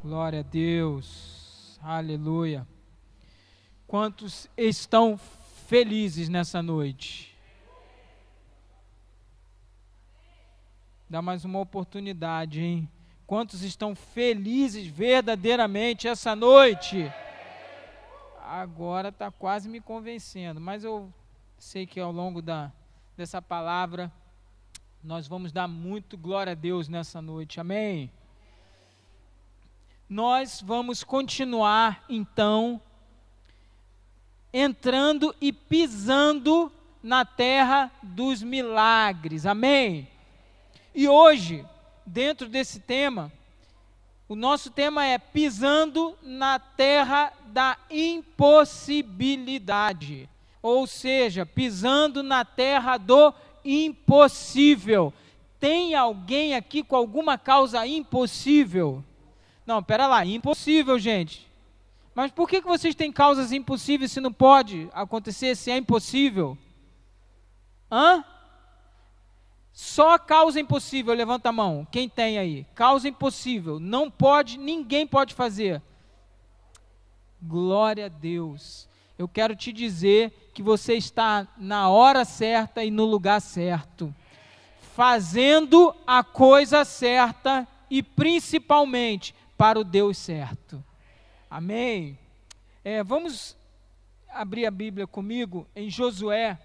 Glória a Deus, aleluia. Quantos estão felizes nessa noite? Dá mais uma oportunidade, hein? Quantos estão felizes verdadeiramente essa noite? Agora está quase me convencendo, mas eu sei que ao longo dessa palavra nós vamos dar muito glória a Deus nessa noite, amém? Nós vamos continuar, então, entrando e pisando na terra dos milagres, amém? E hoje, dentro desse tema, o nosso tema é pisando na terra da impossibilidade, ou seja, pisando na terra do impossível. Tem alguém aqui com alguma causa impossível? Não, pera lá, impossível, gente. Mas por que vocês têm causas impossíveis se não pode acontecer, se é impossível? Só causa impossível, levanta a mão. Quem tem aí? Causa impossível, não pode, ninguém pode fazer. Glória a Deus. Eu quero te dizer que você está na hora certa e no lugar certo, fazendo a coisa certa e principalmente para o Deus certo. Amém? Vamos abrir a Bíblia comigo em Josué,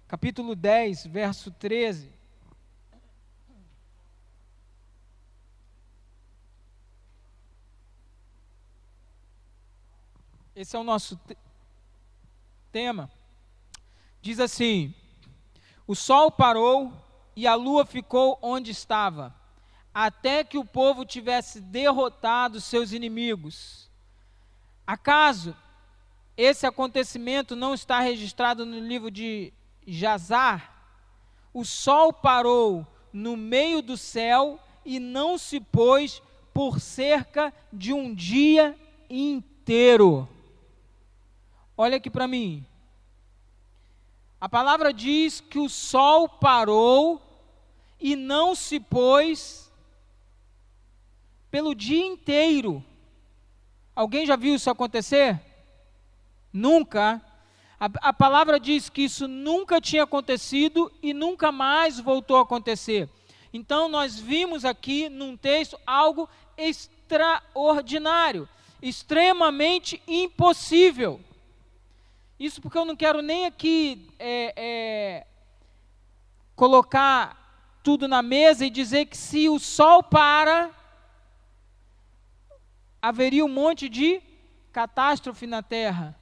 capítulo 10, verso 13. Esse é o nosso tema. Diz assim: o sol parou e a lua ficou onde estava, até que o povo tivesse derrotado seus inimigos. Acaso esse acontecimento não está registrado no livro de Jazar? O sol parou no meio do céu e não se pôs por cerca de um dia inteiro. Olha aqui para mim. A palavra diz que o sol parou e não se pôs pelo dia inteiro. Alguém já viu isso acontecer? Nunca. A palavra diz que isso nunca tinha acontecido e nunca mais voltou a acontecer. Então nós vimos aqui num texto algo extraordinário, extremamente impossível. Isso porque eu não quero nem aqui colocar tudo na mesa e dizer que se o sol para, haveria um monte de catástrofe na terra.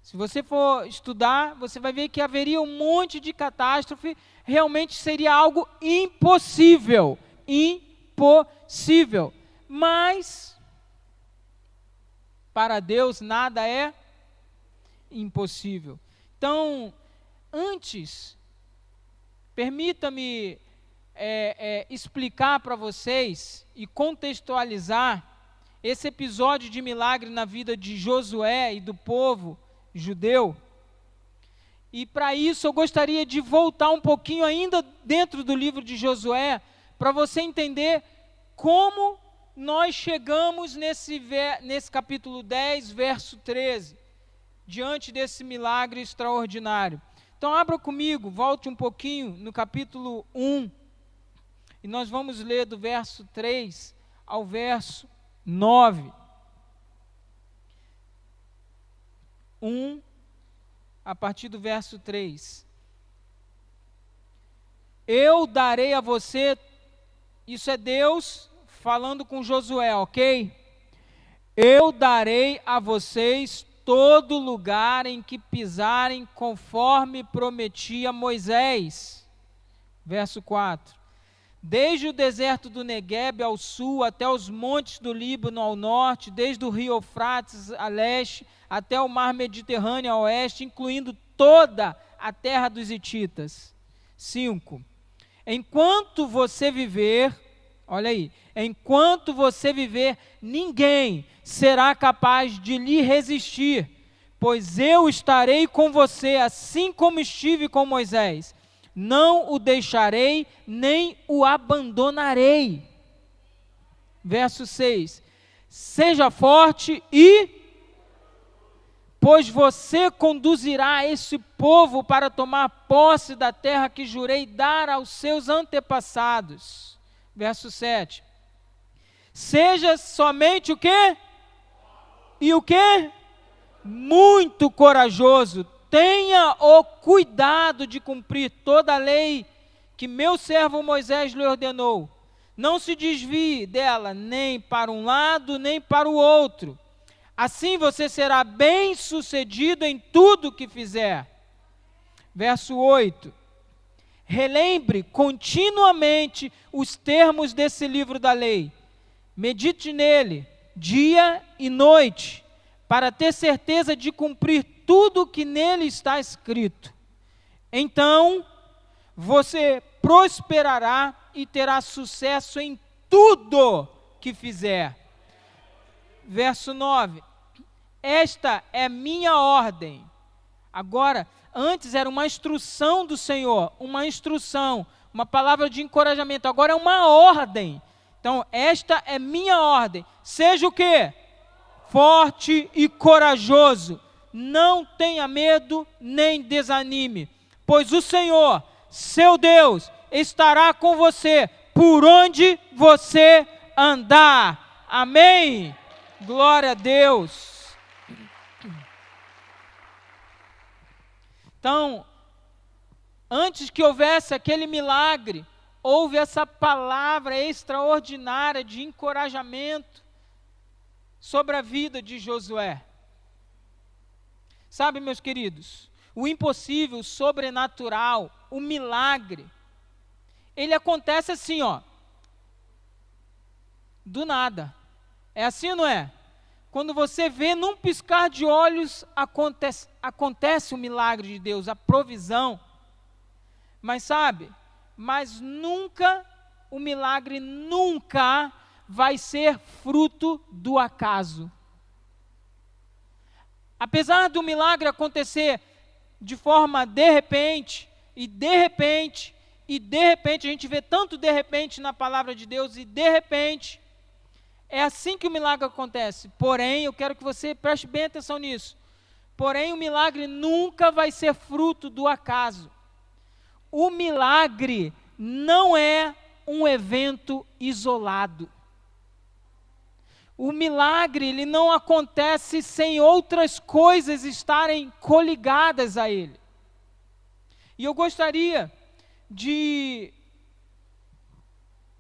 Se você for estudar, você vai ver que haveria um monte de catástrofe, realmente seria algo impossível, impossível. Mas, para Deus nada é impossível. Então, antes, permita-me explicar para vocês e contextualizar esse episódio de milagre na vida de Josué e do povo judeu. E para isso eu gostaria de voltar um pouquinho ainda dentro do livro de Josué, para você entender como nós chegamos nesse capítulo 10, verso 13, diante desse milagre extraordinário. Então abra comigo, volte um pouquinho no capítulo 1, e nós vamos ler do verso 3 ao verso 9. 1, a partir do verso 3. Eu darei a você, isso é Deus falando com Josué, ok? Eu darei a vocês todo lugar em que pisarem, conforme prometi a Moisés. Verso 4. Desde o deserto do Neguebe ao sul, até os montes do Líbano ao norte, desde o rio Eufrates a leste, até o mar Mediterrâneo a oeste, incluindo toda a terra dos hititas. 5. Enquanto você viver, olha aí, enquanto você viver, ninguém será capaz de lhe resistir, pois eu estarei com você, assim como estive com Moisés. Não o deixarei, nem o abandonarei. Verso 6. Seja forte pois você conduzirá esse povo para tomar posse da terra que jurei dar aos seus antepassados. Verso 7. Seja somente o quê? E o quê? Muito corajoso. Tenha o cuidado de cumprir toda a lei que meu servo Moisés lhe ordenou. Não se desvie dela nem para um lado, nem para o outro. Assim você será bem-sucedido em tudo que fizer. Verso 8. Relembre continuamente os termos desse livro da lei. Medite nele, dia e noite, para ter certeza de cumprir tudo o que nele está escrito. Então, você prosperará e terá sucesso em tudo que fizer. Verso 9. Esta é minha ordem. Agora, antes era uma instrução do Senhor, uma instrução, uma palavra de encorajamento. Agora é uma ordem. Então, esta é minha ordem. Seja o quê? Forte e corajoso. Não tenha medo nem desanime, pois o Senhor, seu Deus, estará com você por onde você andar. Amém? Glória a Deus. Então, antes que houvesse aquele milagre, houve essa palavra extraordinária de encorajamento sobre a vida de Josué. Sabe, meus queridos, o impossível, o sobrenatural, o milagre, ele acontece assim, ó, do nada. É assim ou não é? Quando você vê, num piscar de olhos, acontece o milagre de Deus, a provisão. Mas sabe, o milagre nunca vai ser fruto do acaso. Apesar do milagre acontecer de forma de repente, a gente vê tanto de repente na palavra de Deus, e de repente, é assim que o milagre acontece. Porém, eu quero que você preste bem atenção nisso. Porém, o milagre nunca vai ser fruto do acaso. O milagre não é um evento isolado. O milagre, ele não acontece sem outras coisas estarem coligadas a ele. E eu gostaria de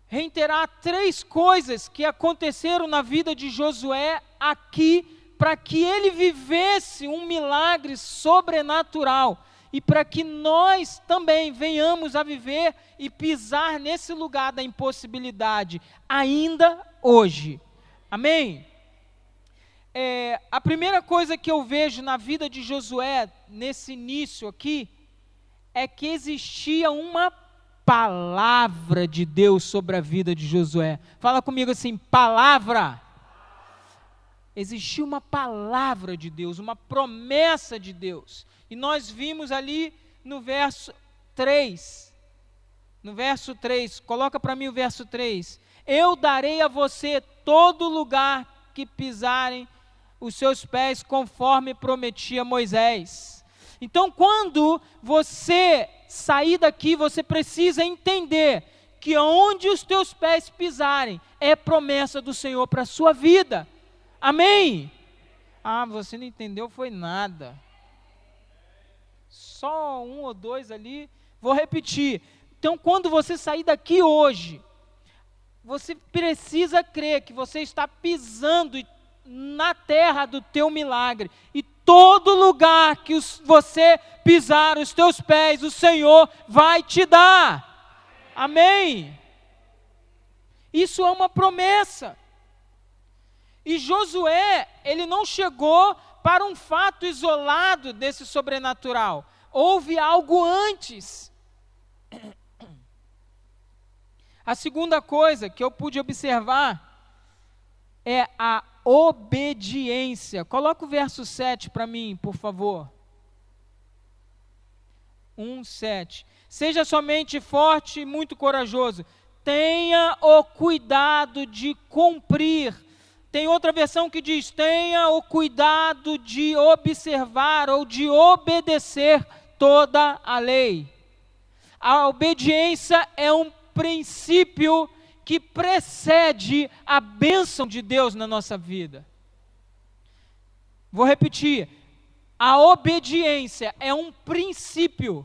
reiterar 3 coisas que aconteceram na vida de Josué aqui, para que ele vivesse um milagre sobrenatural e para que nós também venhamos a viver e pisar nesse lugar da impossibilidade ainda hoje. Amém? A primeira coisa que eu vejo na vida de Josué, nesse início aqui, é que existia uma palavra de Deus sobre a vida de Josué. Fala comigo assim, palavra. Existia uma palavra de Deus, uma promessa de Deus. E nós vimos ali no verso 3. No verso 3, coloca para mim o verso 3. Eu darei a você todo lugar que pisarem os seus pés, conforme prometia Moisés. Então, quando você sair daqui, você precisa entender que onde os teus pés pisarem, é promessa do Senhor para a sua vida. Amém? Você não entendeu, foi nada. Só 1 ou 2 ali. Vou repetir. Então, quando você sair daqui hoje, você precisa crer que você está pisando na terra do teu milagre. E todo lugar que você pisar os teus pés, o Senhor vai te dar. Amém? Isso é uma promessa. E Josué, ele não chegou para um fato isolado desse sobrenatural. Houve algo antes. A segunda coisa que eu pude observar é a obediência. Coloca o verso 7 para mim, por favor. 1:7. Seja somente forte e muito corajoso. tenha o cuidado de cumprir. Tem outra versão que diz: tenha o cuidado de observar ou de obedecer toda a lei. A obediência é um princípio que precede a bênção de Deus na nossa vida. Vou repetir. A obediência é um princípio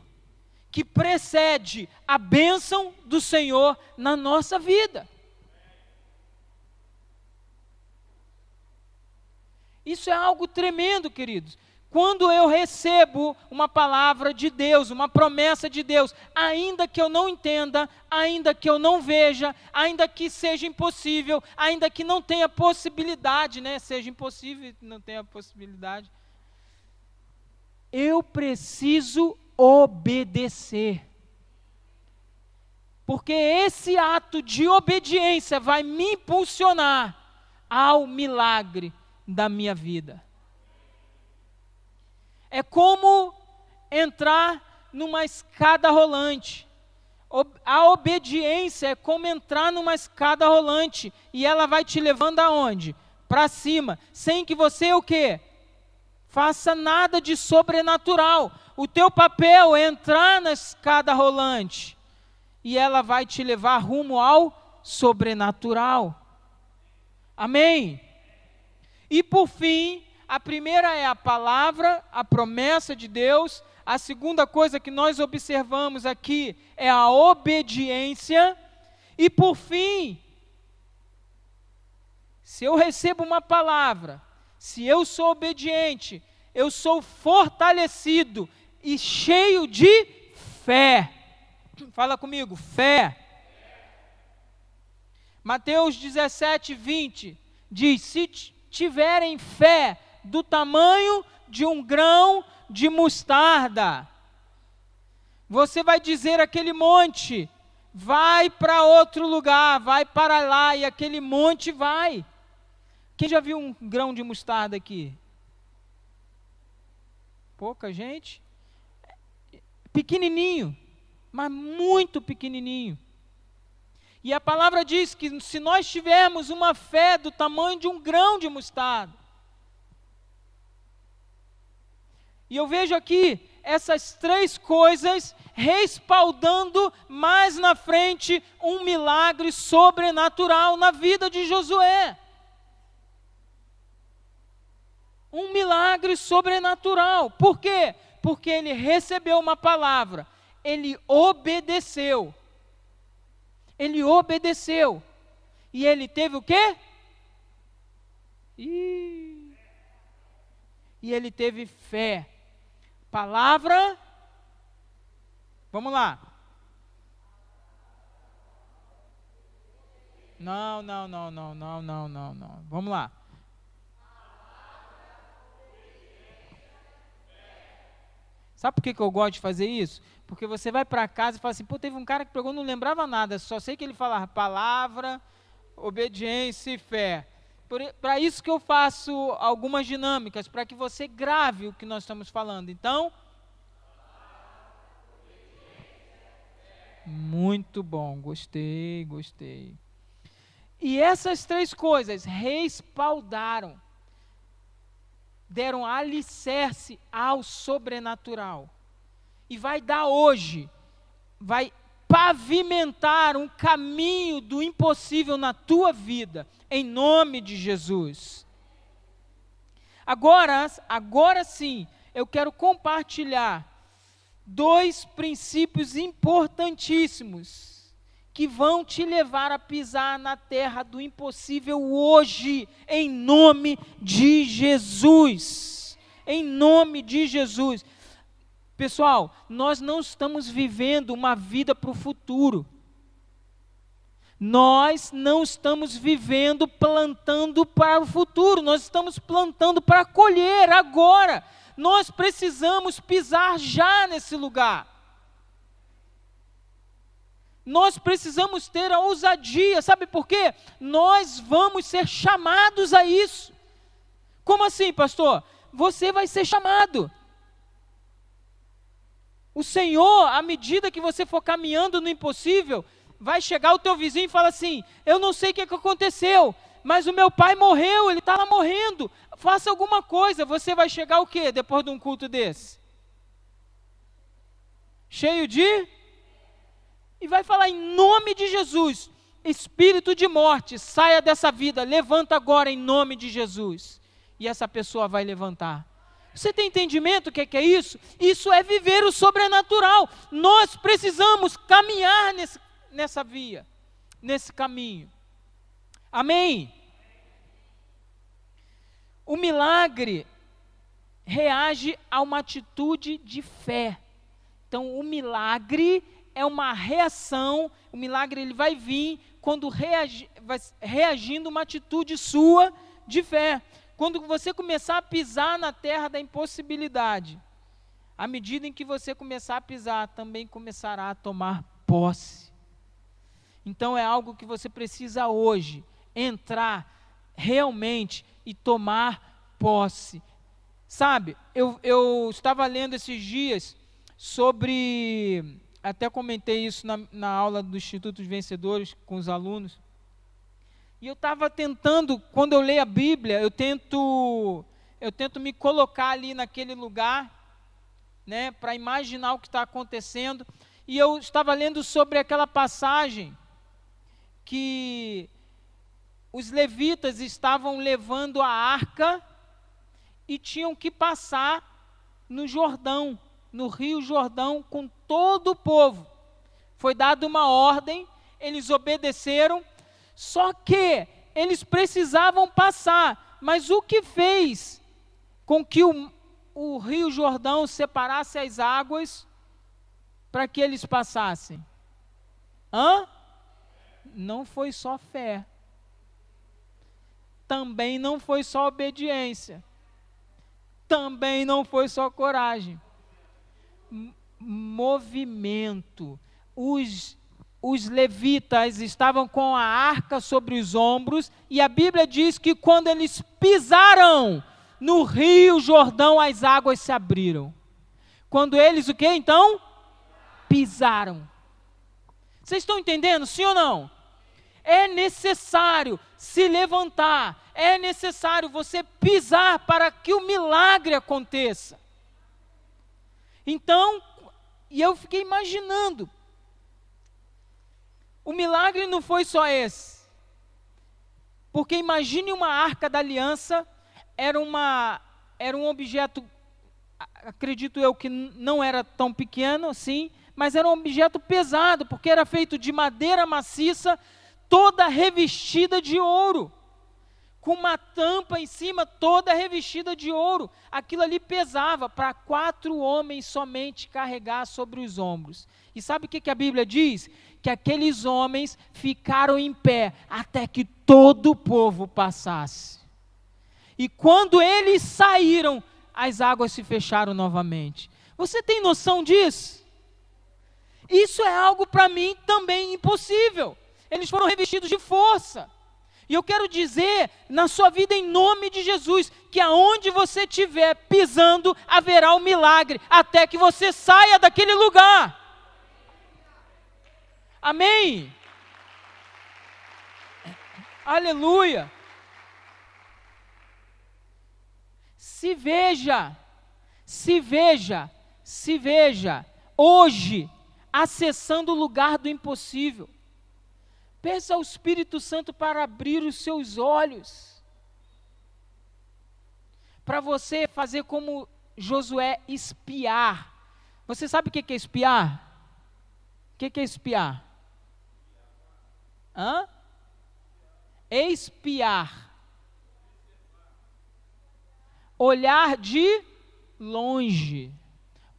que precede a bênção do Senhor na nossa vida. Isso é algo tremendo, queridos. Quando eu recebo uma palavra de Deus, uma promessa de Deus, ainda que eu não entenda, ainda que eu não veja, ainda que seja impossível, ainda que não tenha possibilidade, né? Seja impossível e não tenha possibilidade, eu preciso obedecer. Porque esse ato de obediência vai me impulsionar ao milagre da minha vida. É como entrar numa escada rolante. A obediência é como entrar numa escada rolante e ela vai te levando aonde? Para cima, sem que você o quê? Faça nada de sobrenatural. O teu papel é entrar na escada rolante e ela vai te levar rumo ao sobrenatural. Amém? E por fim, a primeira é a palavra, a promessa de Deus. A segunda coisa que nós observamos aqui é a obediência. E por fim, se eu recebo uma palavra, se eu sou obediente, eu sou fortalecido e cheio de fé. Fala comigo, fé. Mateus 17:20 diz: se tiverem fé do tamanho de um grão de mostarda, você vai dizer àquele monte: vai para outro lugar, vai para lá, e aquele monte vai. Quem já viu um grão de mostarda aqui? Pouca gente. Pequenininho, mas muito pequenininho. E a palavra diz que se nós tivermos uma fé do tamanho de um grão de mostarda, e eu vejo aqui essas três coisas respaldando mais na frente um milagre sobrenatural na vida de Josué. Um milagre sobrenatural. Por quê? Porque ele recebeu uma palavra, ele obedeceu. Ele obedeceu. E ele teve o quê? E ele teve fé. Palavra. Vamos lá. Não. Vamos lá. Sabe por que eu gosto de fazer isso? Porque você vai para casa e fala assim: pô, teve um cara que pregou, não lembrava nada, só sei que ele falava palavra, obediência e fé. Para isso que eu faço algumas dinâmicas, para que você grave o que nós estamos falando. Então, muito bom, gostei. E essas três coisas respaldaram, deram alicerce ao sobrenatural. E vai dar hoje, vai pavimentar um caminho do impossível na tua vida, em nome de Jesus. Agora sim, eu quero compartilhar dois princípios importantíssimos que vão te levar a pisar na terra do impossível hoje, em nome de Jesus. Em nome de Jesus. Pessoal, nós não estamos vivendo uma vida para o futuro. Nós não estamos vivendo plantando para o futuro, nós estamos plantando para colher agora. Nós precisamos pisar já nesse lugar. Nós precisamos ter a ousadia, sabe por quê? Nós vamos ser chamados a isso. Como assim, pastor? Você vai ser chamado. O Senhor, à medida que você for caminhando no impossível, vai chegar o teu vizinho e fala assim, eu não sei o que aconteceu, mas o meu pai morreu, ele está lá morrendo, faça alguma coisa. Você vai chegar o quê depois de um culto desse? Cheio de... E vai falar em nome de Jesus, espírito de morte, saia dessa vida, levanta agora em nome de Jesus. E essa pessoa vai levantar. Você tem entendimento do que é isso? Isso é viver o sobrenatural. Nós precisamos caminhar nessa via, nesse caminho. Amém? O milagre reage a uma atitude de fé. Então, o milagre é uma reação, o milagre ele vai vir quando vai reagindo uma atitude sua de fé. Quando você começar a pisar na terra da impossibilidade, à medida em que você começar a pisar, também começará a tomar posse. Então é algo que você precisa hoje entrar realmente e tomar posse. Sabe, eu estava lendo esses dias sobre... Até comentei isso na aula do Instituto dos Vencedores com os alunos. E eu estava tentando, quando eu leio a Bíblia, eu tento me colocar ali naquele lugar, né, para imaginar o que está acontecendo. E eu estava lendo sobre aquela passagem que os levitas estavam levando a arca e tinham que passar no Jordão, no Rio Jordão, com todo o povo. Foi dada uma ordem, eles obedeceram, só que eles precisavam passar. Mas o que fez com que o Rio Jordão separasse as águas para que eles passassem? Não foi só fé. Também não foi só obediência. Também não foi só coragem. Movimento. Os levitas estavam com a arca sobre os ombros, e a Bíblia diz que quando eles pisaram no Rio Jordão, as águas se abriram. Quando eles o quê, então? Pisaram. Vocês estão entendendo, sim ou não? É necessário se levantar, é necessário você pisar para que o milagre aconteça. Então, e eu fiquei imaginando, o milagre não foi só esse, porque imagine uma arca da aliança, era um objeto, acredito eu que não era tão pequeno assim, mas era um objeto pesado, porque era feito de madeira maciça, toda revestida de ouro, com uma tampa em cima toda revestida de ouro. Aquilo ali pesava para 4 homens somente carregar sobre os ombros. E sabe o que a Bíblia diz? Que aqueles homens ficaram em pé até que todo o povo passasse. E quando eles saíram, as águas se fecharam novamente. Você tem noção disso? Isso é algo para mim também impossível. Eles foram revestidos de força. E eu quero dizer, na sua vida, em nome de Jesus, que aonde você estiver pisando, haverá um milagre, até que você saia daquele lugar. Amém? Aleluia. Se veja, hoje, acessando o lugar do impossível. Peça ao Espírito Santo para abrir os seus olhos, para você fazer como Josué, espiar. Você sabe o que é espiar? O que é espiar? Espiar. Olhar de longe.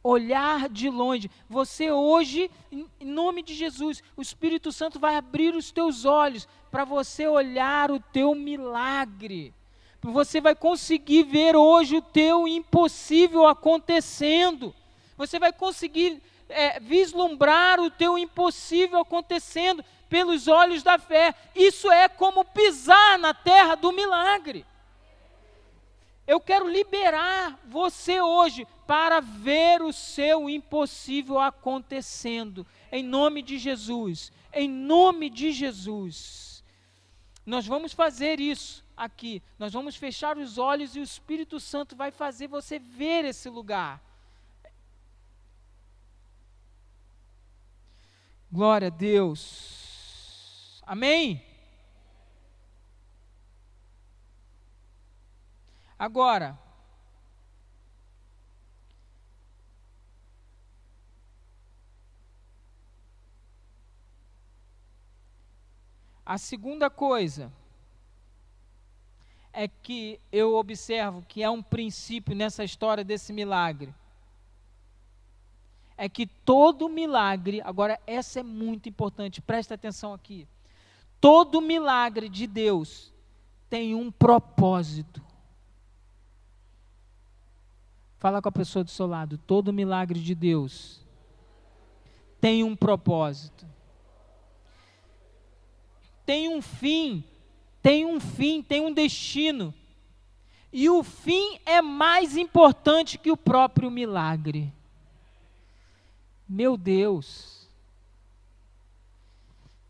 Olhar de longe. Você hoje, em nome de Jesus, o Espírito Santo vai abrir os teus olhos para você olhar o teu milagre. Você vai conseguir ver hoje o teu impossível acontecendo. Você vai conseguir vislumbrar o teu impossível acontecendo pelos olhos da fé. Isso é como pisar na terra do milagre. Eu quero liberar você hoje para ver o seu impossível acontecendo, em nome de Jesus, em nome de Jesus. Nós vamos fazer isso aqui, nós vamos fechar os olhos e o Espírito Santo vai fazer você ver esse lugar. Glória a Deus. Amém? Agora, a segunda coisa é que eu observo que é um princípio nessa história desse milagre. É que todo milagre, agora essa é muito importante, presta atenção aqui. Todo milagre de Deus tem um propósito. Fala com a pessoa do seu lado, todo milagre de Deus tem um propósito. Tem um fim, tem um destino. E o fim é mais importante que o próprio milagre. Meu Deus.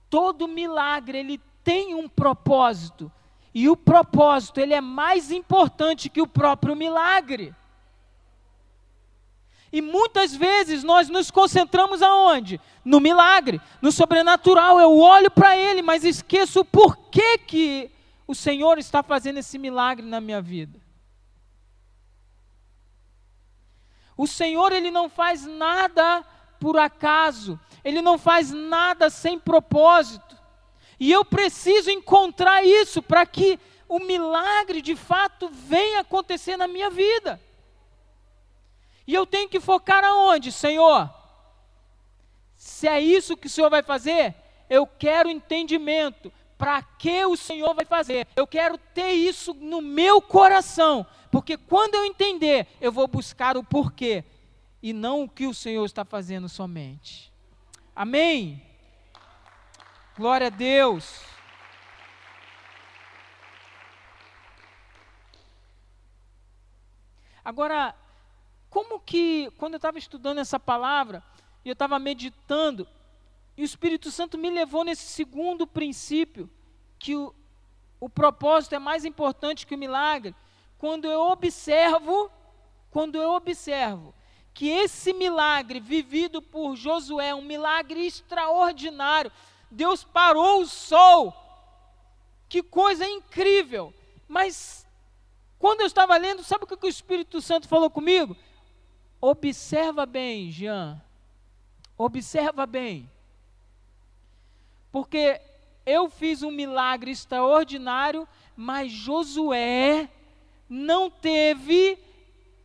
Todo milagre, ele tem um propósito. E o propósito, ele é mais importante que o próprio milagre. E muitas vezes nós nos concentramos aonde? No milagre, no sobrenatural. Eu olho para ele, mas esqueço o porquê que o Senhor está fazendo esse milagre na minha vida. O Senhor, ele não faz nada por acaso. Ele não faz nada sem propósito. E eu preciso encontrar isso para que o milagre de fato venha acontecer na minha vida. E eu tenho que focar aonde, Senhor? Se é isso que o Senhor vai fazer, eu quero entendimento. Para que o Senhor vai fazer? Eu quero ter isso no meu coração. Porque quando eu entender, eu vou buscar o porquê. E não o que o Senhor está fazendo somente. Amém? Glória a Deus. Agora, como que, quando eu estava estudando essa palavra, e eu estava meditando, e o Espírito Santo me levou nesse segundo princípio, que o propósito é mais importante que o milagre, quando eu observo que esse milagre vivido por Josué, um milagre extraordinário, Deus parou o sol, que coisa incrível, mas quando eu estava lendo, sabe o que o Espírito Santo falou comigo? Observa bem, Jean, observa bem, porque eu fiz um milagre extraordinário, mas Josué não teve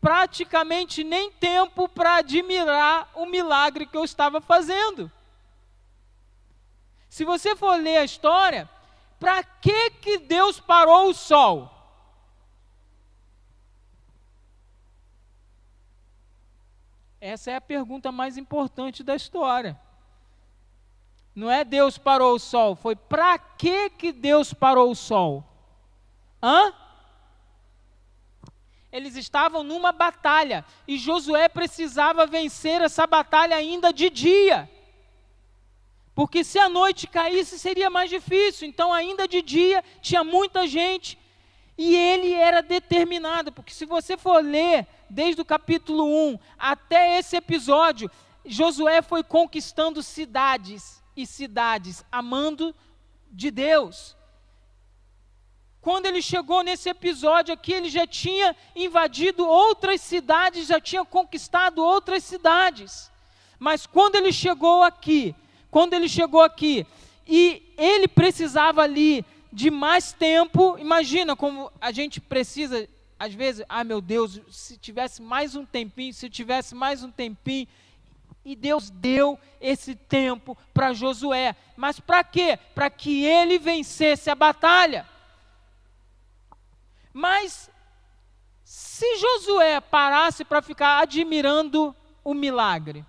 praticamente nem tempo para admirar o milagre que eu estava fazendo. Se você for ler a história, para que Deus parou o sol? Essa é a pergunta mais importante da história. Não é Deus parou o sol, foi para que Deus parou o sol? Eles estavam numa batalha e Josué precisava vencer essa batalha ainda de dia. Porque se a noite caísse seria mais difícil, então ainda de dia tinha muita gente e ele era determinado, porque se você for ler desde o capítulo 1 até esse episódio, Josué foi conquistando cidades e cidades, amando de Deus. Quando ele chegou nesse episódio aqui, ele já tinha invadido outras cidades, já tinha conquistado outras cidades. Mas quando ele chegou aqui, e ele precisava ali de mais tempo, imagina como a gente precisa, às vezes, meu Deus, se tivesse mais um tempinho, e Deus deu esse tempo para Josué. Mas para quê? Para que ele vencesse a batalha. Mas se Josué parasse para ficar admirando o milagre,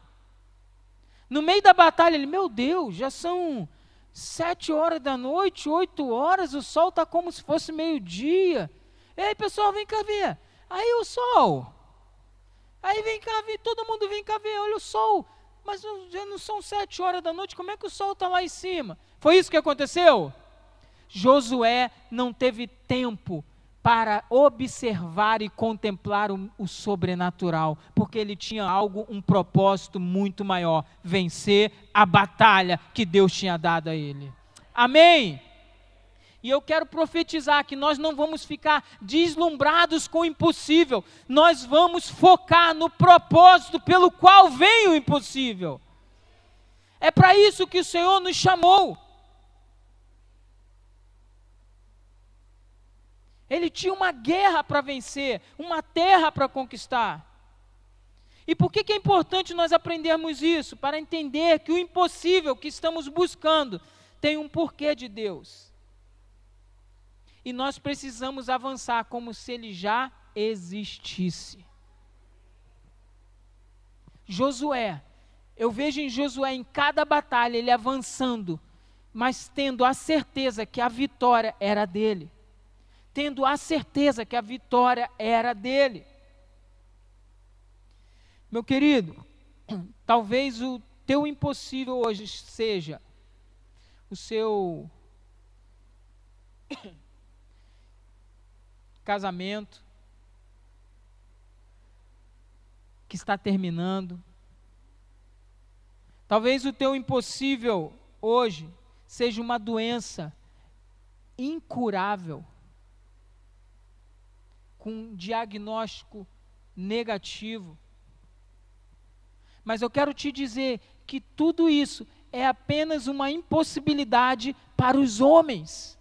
no meio da batalha ele, meu Deus, já são 7 horas da noite, 8 horas, o sol está como se fosse meio-dia. Ei pessoal, vem cá ver, Aí o sol. Aí vem cá ver, todo mundo vem cá ver, olha o sol. Mas já não são 7 horas da noite, como é que o sol está lá em cima? Foi isso que aconteceu? Josué não teve tempo para observar e contemplar o sobrenatural, porque ele tinha um propósito muito maior, vencer a batalha que Deus tinha dado a ele. Amém? E eu quero profetizar que nós não vamos ficar deslumbrados com o impossível, nós vamos focar no propósito pelo qual vem o impossível. É para isso que o Senhor nos chamou. Ele tinha uma guerra para vencer, uma terra para conquistar. E por que é importante nós aprendermos isso? Para entender que o impossível que estamos buscando tem um porquê de Deus. E nós precisamos avançar como se ele já existisse. Josué, eu vejo em Josué, em cada batalha, ele avançando, mas tendo a certeza que a vitória era dele. Tendo a certeza que a vitória era dele. Meu querido, talvez o teu impossível hoje seja o seu casamento que está terminando. Talvez o teu impossível hoje seja uma doença incurável, com um diagnóstico negativo. Mas eu quero te dizer que tudo isso é apenas uma impossibilidade para os homens.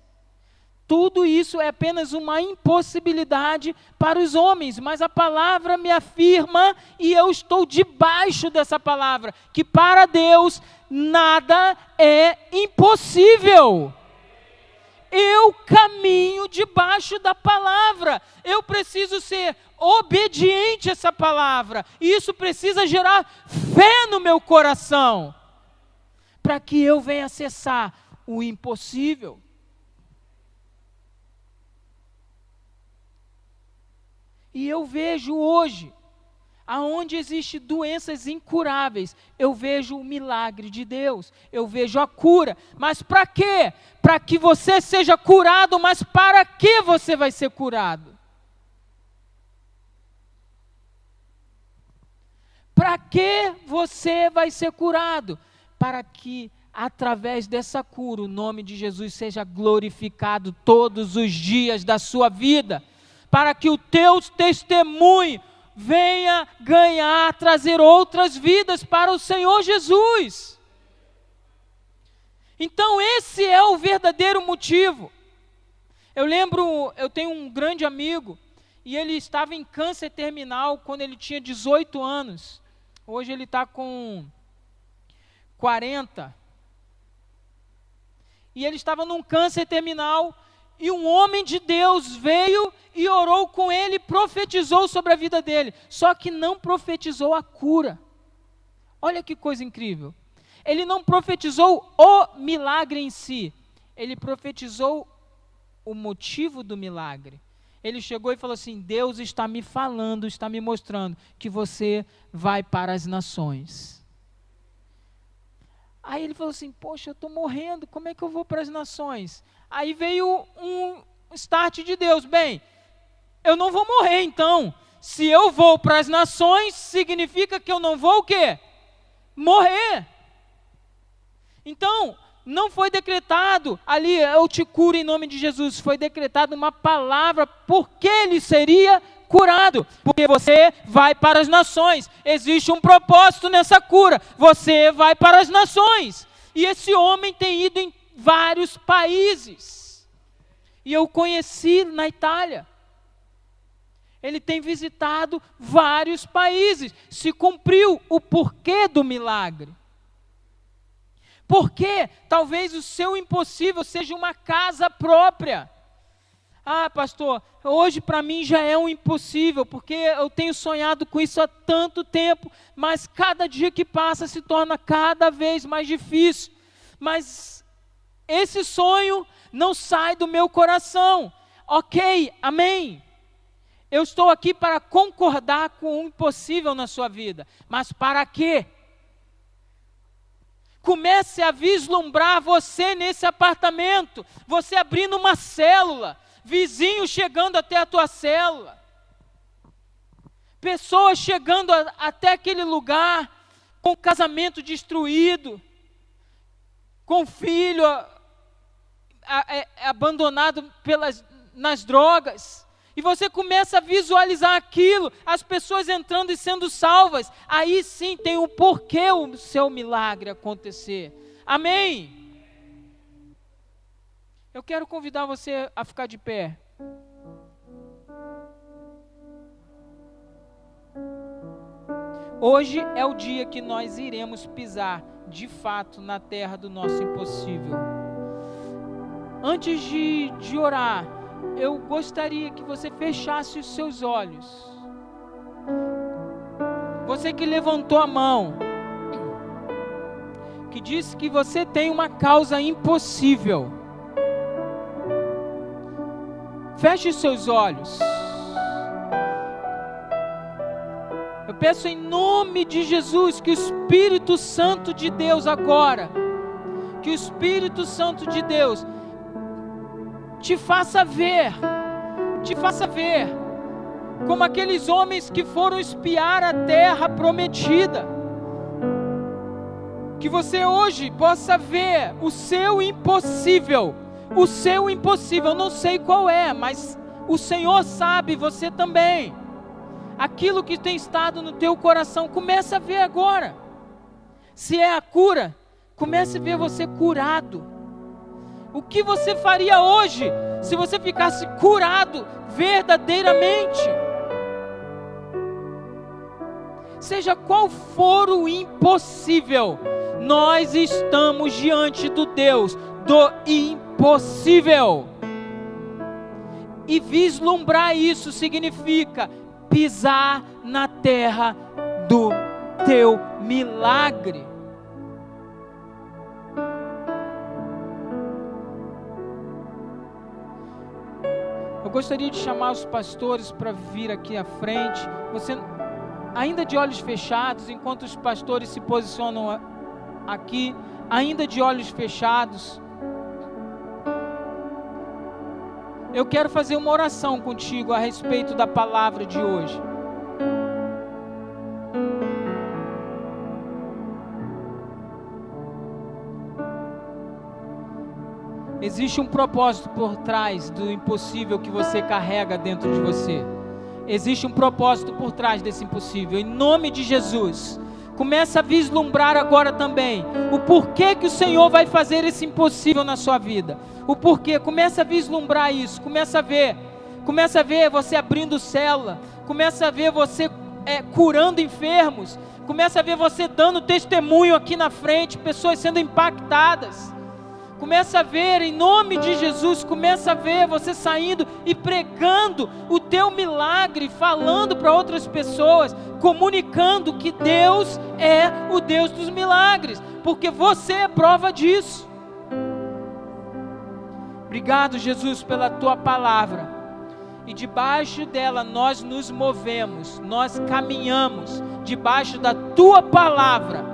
Tudo isso é apenas uma impossibilidade para os homens, mas a palavra me afirma, e eu estou debaixo dessa palavra, que para Deus nada é impossível. Eu caminho debaixo da palavra, eu preciso ser obediente a essa palavra, e isso precisa gerar fé no meu coração, para que eu venha acessar o impossível. E eu vejo hoje, aonde existem doenças incuráveis, eu vejo o milagre de Deus, eu vejo a cura. Mas para quê? Para que você seja curado, mas para que você vai ser curado? Para que você vai ser curado? Para que através dessa cura o nome de Jesus seja glorificado todos os dias da sua vida. Para que o teu testemunho venha ganhar, trazer outras vidas para o Senhor Jesus. Então esse é o verdadeiro motivo. Eu tenho um grande amigo, e ele estava em câncer terminal quando ele tinha 18 anos. Hoje ele está com 40. E ele estava num câncer terminal, e um homem de Deus veio e orou com ele, profetizou sobre a vida dele, só que não profetizou a cura. Olha que coisa incrível. Ele não profetizou o milagre em si, ele profetizou o motivo do milagre. Ele chegou e falou assim: Deus está me falando, está me mostrando que você vai para as nações. Aí ele falou assim: poxa, eu estou morrendo, como é que eu vou para as nações? Aí veio um start de Deus: bem, eu não vou morrer então. Se eu vou para as nações, significa que eu não vou o quê? Morrer. Então, não foi decretado ali, eu te curo em nome de Jesus. Foi decretado uma palavra, porque ele seria curado. Porque você vai para as nações. Existe um propósito nessa cura. Você vai para as nações. E esse homem tem ido em vários países. E eu conheci na Itália. Ele tem visitado vários países. Se cumpriu o porquê do milagre. Porque talvez o seu impossível seja uma casa própria. Ah, pastor, hoje para mim já é um impossível, porque eu tenho sonhado com isso há tanto tempo, mas cada dia que passa se torna cada vez mais difícil. Mas esse sonho não sai do meu coração. Ok, amém. Eu estou aqui para concordar com o impossível na sua vida. Mas para quê? Comece a vislumbrar você nesse apartamento, você abrindo uma célula, vizinho chegando até a tua célula, pessoas chegando até aquele lugar com o casamento destruído, com o filho abandonado nas drogas. E você começa a visualizar aquilo, as pessoas entrando e sendo salvas. Aí sim tem o porquê o seu milagre acontecer. Amém? Eu quero convidar você a ficar de pé. Hoje é o dia que nós iremos pisar, de fato, na terra do nosso impossível. Antes de orar, eu gostaria que você fechasse os seus olhos. Você que levantou a mão, que disse que você tem uma causa impossível, feche os seus olhos. Eu peço em nome de Jesus que o Espírito Santo de Deus agora, que o Espírito Santo de Deus te faça ver, como aqueles homens que foram espiar a terra prometida, que você hoje possa ver o seu impossível, eu não sei qual é, mas o Senhor sabe, você também, aquilo que tem estado no teu coração, comece a ver agora, se é a cura, comece a ver você curado. O que você faria hoje se você ficasse curado verdadeiramente? Seja qual for o impossível, nós estamos diante do Deus do impossível. E vislumbrar isso significa pisar na terra do teu milagre. Eu gostaria de chamar os pastores para vir aqui à frente. Você, ainda de olhos fechados, enquanto os pastores se posicionam aqui, ainda de olhos fechados, eu quero fazer uma oração contigo a respeito da palavra de hoje. Existe um propósito por trás do impossível que você carrega dentro de você. Existe um propósito por trás desse impossível. Em nome de Jesus, começa a vislumbrar agora também o porquê que o Senhor vai fazer esse impossível na sua vida. O porquê, começa a vislumbrar isso, começa a ver você abrindo célula, começa a ver você curando enfermos, começa a ver você dando testemunho aqui na frente, pessoas sendo impactadas. Começa a ver, em nome de Jesus, começa a ver você saindo e pregando o teu milagre, falando para outras pessoas, comunicando que Deus é o Deus dos milagres, porque você é prova disso. Obrigado, Jesus, pela tua palavra, e debaixo dela nós nos movemos, nós caminhamos, debaixo da tua palavra,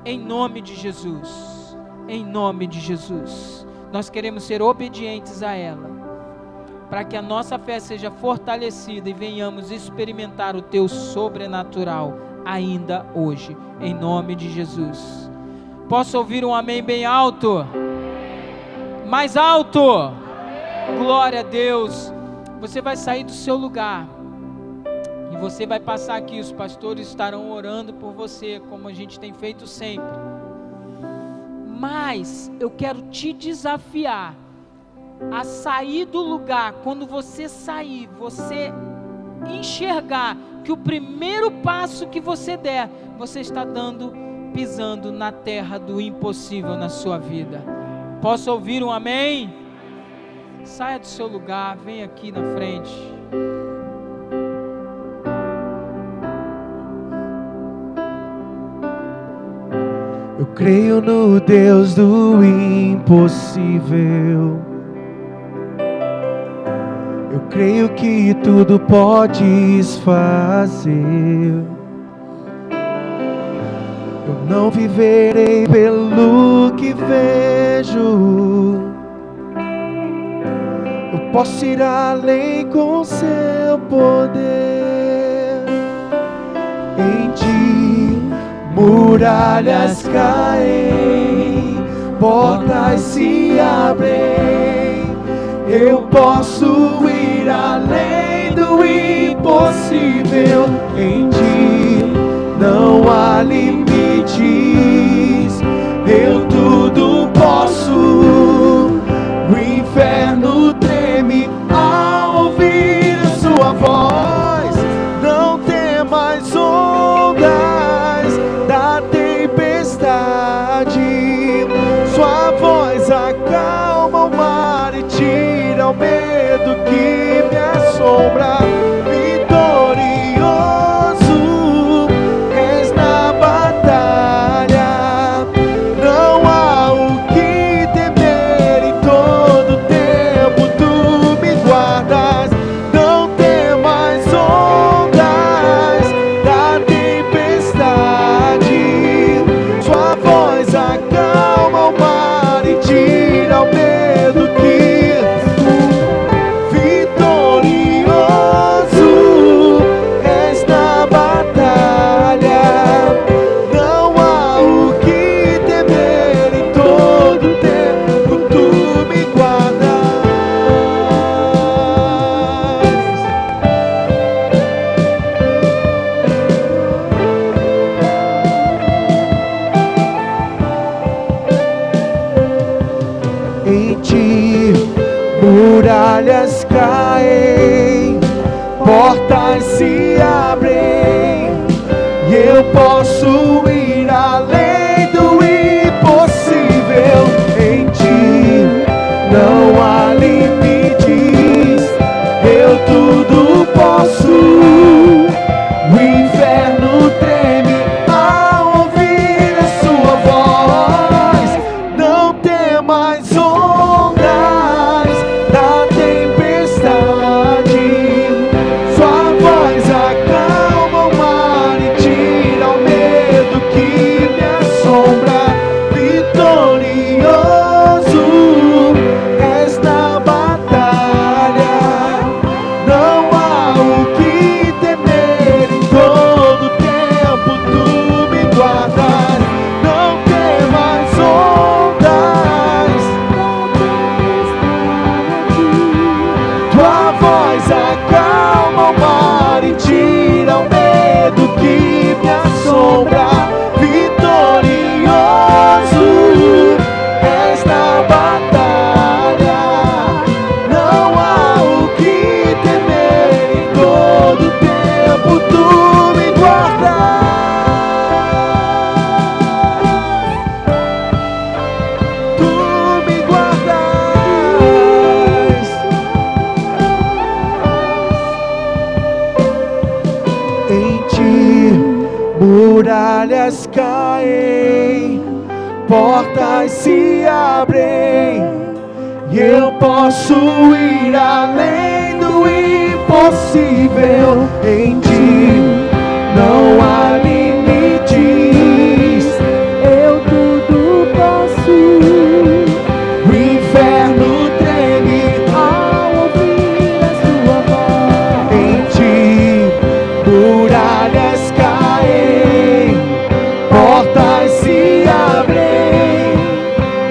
em nome de Jesus. Em nome de Jesus, nós queremos ser obedientes a ela, para que a nossa fé seja fortalecida e venhamos experimentar o teu sobrenatural ainda hoje, em nome de Jesus. Posso ouvir um amém bem alto? Mais alto! Glória a Deus! Você vai sair do seu lugar e você vai passar aqui, os pastores estarão orando por você, como a gente tem feito sempre. Mas eu quero te desafiar a sair do lugar. Quando você sair, você enxergar que o primeiro passo que você der, você está pisando na terra do impossível na sua vida. Posso ouvir um amém? Saia do seu lugar, vem aqui na frente. Eu creio no Deus do impossível. Eu creio que tudo podes fazer. Eu não viverei pelo que vejo. Eu posso ir além com seu poder. Em ti muralhas caem, portas se abrem. Eu posso ir além do impossível. Em ti não há limites. Eu tudo posso. O inferno treme ao ouvir a sua voz. Não tem mais ondas da tempestade. Sua voz acalma o mar e tira o medo que me assombra. Vitorioso és na batalha. Não há o que temer, em todo tempo tu me guardas. Não tem mais ondas da tempestade. Sua voz acalma o mar e tira o medo que vitorioso és na batalha. Não há o que temer, em todo tempo tu me guardas. Em ti muralhas caem, portas se abrem, e eu posso ir além do impossível. Em ti não há limites. Eu tudo posso. O inferno treme ao ouvir a sua voz. Não tem mais ondas da tempestade. Sua voz acalma o mar e tira o medo que me assombra. Vitorioso és na batalha. Não há o que temer, em todo tempo tu me guardas. Não tem mais ondas. Tua voz acalma o mar e tira o medo que me assombra. Vitorioso és na batalha. Não há o que temer, em todo tempo tu me guardas. Tu me guardas. Em ti muralhas caem, portas se abrem, e eu posso ir além do impossível. Em ti não há limites. Eu tudo posso. O inferno treme ao ouvir a sua voz. Em ti muralhas caem, portas se abrem,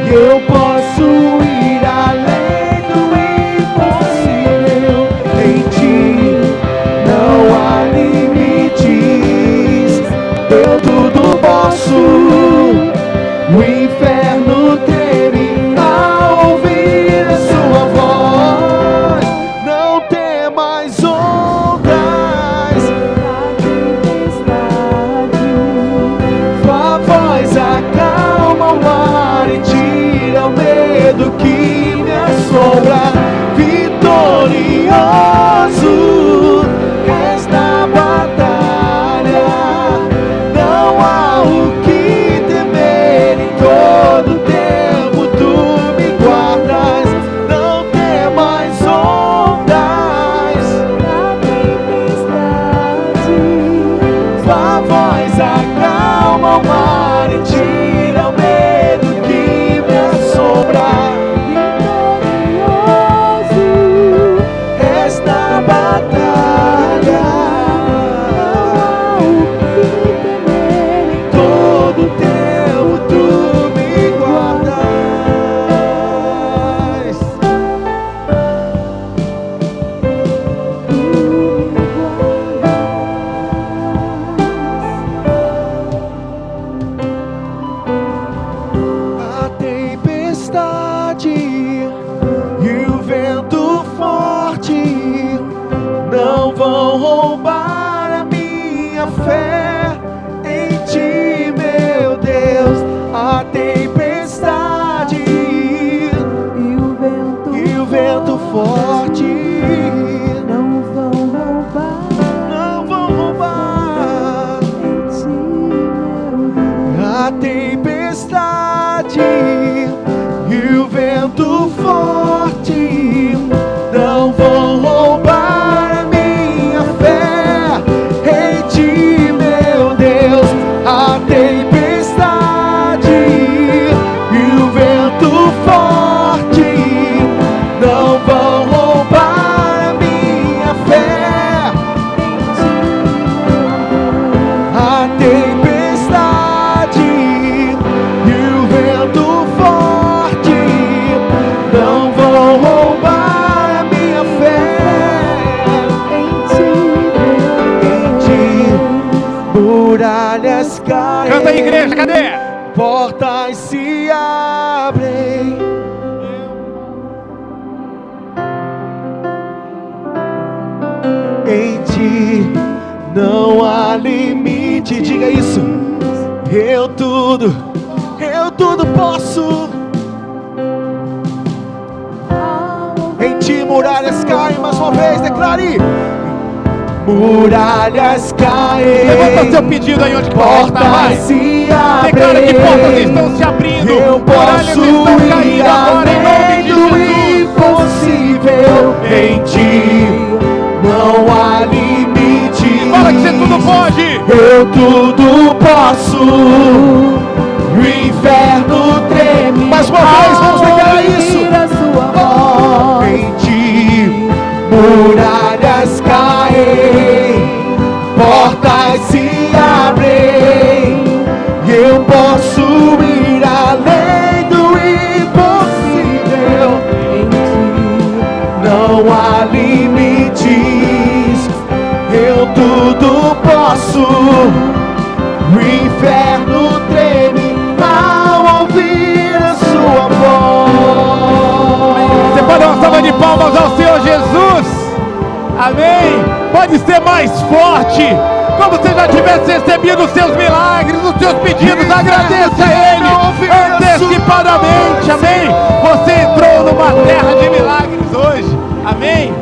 e eu posso ir além do impossível. Em ti não há vão roubar a minha fé em ti, meu Deus. A tempestade e o vento forte não vão roubar em ti, meu Deus. A tempestade e o vento forte não vão roubar a minha fé em ti, meu Deus. A tempestade e o vento forte não vão roubar a minha fé em ti. A tempestade e o vento forte não vão roubar a minha fé em ti. Muralhas caem. Canta aí, igreja, cadê? Portas se abrem. Em ti não há limite. Diga isso. Eu tudo posso. Em ti muralhas caem. Mais uma vez, declare. Muralhas caem. Levanta seu pedido aí onde que você está, vai. Se abrem. Declara que portas estão se abrindo. Eu Muralhas posso estão caindo ir agora em nome de além do Jesus. impossível. Em ti não há limite. Fala que você tudo pode. Eu tudo posso. O inferno treme. Mais uma vez, vamos declarar isso. Em ti muralhas caem, portas se abrem. Eu posso ir além do impossível. Em ti não há limites. Eu tudo posso. O inferno treme ao ouvir a sua voz. Você pode dar uma salva de palmas ao Senhor Jesus. Amém. Pode ser mais forte. Como você já tivesse recebido os seus milagres, os seus pedidos, agradeça a Ele antecipadamente. Amém. Você entrou numa terra de milagres hoje. Amém.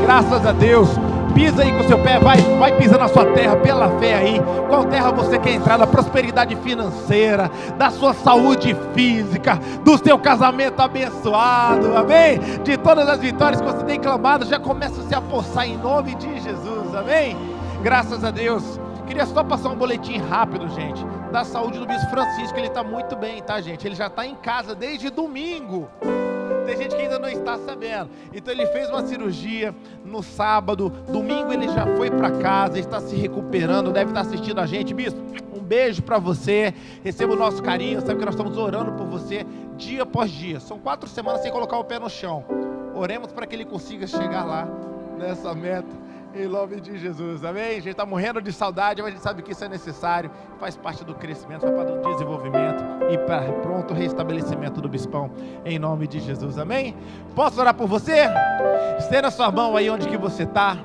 Graças a Deus. Pisa aí com o seu pé, vai pisando na sua terra pela fé aí. Qual terra você quer entrar? Da prosperidade financeira, da sua saúde física, do seu casamento abençoado, amém? De todas as vitórias que você tem clamado, já começa a se apossar em nome de Jesus, amém? Graças a Deus. Queria só passar um boletim rápido, gente, da saúde do Bispo Francisco. Ele está muito bem, tá, gente? Ele já está em casa desde domingo. Tem gente que ainda não está sabendo. Então ele fez uma cirurgia no sábado. Domingo ele já foi para casa, está se recuperando, deve estar assistindo a gente. Bispo, um beijo para você. Receba o nosso carinho. Sabe que nós estamos orando por você dia após dia. São 4 semanas sem colocar o pé no chão. Oremos para que ele consiga chegar lá nessa meta. Em nome de Jesus, amém? A gente está morrendo de saudade, mas a gente sabe que isso é necessário, faz parte do crescimento, faz parte do desenvolvimento e para pronto restabelecimento do bispão, em nome de Jesus, amém? Posso orar por você? Estenda a sua mão aí onde que você está.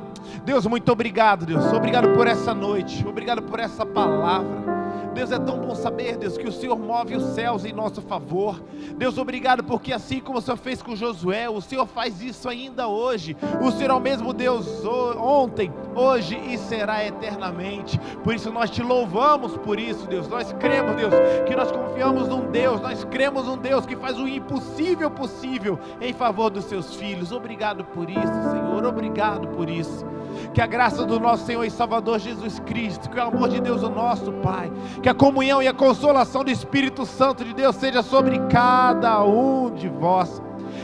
Deus, muito obrigado, Deus, obrigado por essa noite, obrigado por essa palavra. Deus, é tão bom saber, Deus, que o Senhor move os céus em nosso favor. Deus, obrigado porque assim como o Senhor fez com Josué, o Senhor faz isso ainda hoje. O Senhor é o mesmo Deus ontem, hoje e será eternamente. Por isso nós te louvamos por isso, Deus. Nós cremos, Deus, que nós confiamos num Deus, nós cremos num Deus que faz o impossível possível em favor dos seus filhos. Obrigado por isso, Senhor, obrigado por isso. Que a graça do nosso Senhor e Salvador Jesus Cristo, que o amor de Deus o nosso Pai, que a comunhão e a consolação do Espírito Santo de Deus seja sobre cada um de vós.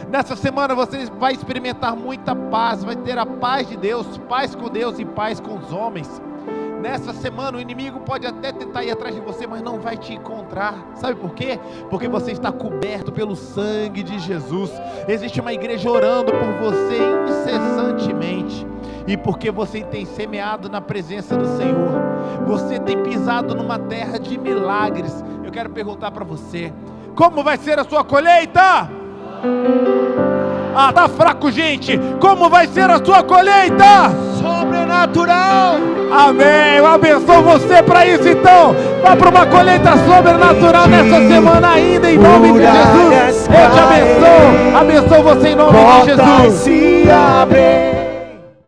Nessa semana você vai experimentar muita paz, vai ter a paz de Deus, paz com Deus e paz com os homens. Nessa semana o inimigo pode até tentar ir atrás de você, mas não vai te encontrar. Sabe por quê? Porque você está coberto pelo sangue de Jesus. Existe uma igreja orando por você incessantemente. E porque você tem semeado na presença do Senhor, você tem pisado numa terra de milagres. Eu quero perguntar para você: como vai ser a sua colheita? Tá fraco, gente. Como vai ser a sua colheita? sobrenatural. Amém. Eu abençoo você para isso, então. Vá para uma colheita sobrenatural nessa semana ainda, em nome de Jesus. Eu te abençoo. Abençoo você em nome de Jesus. Se abre.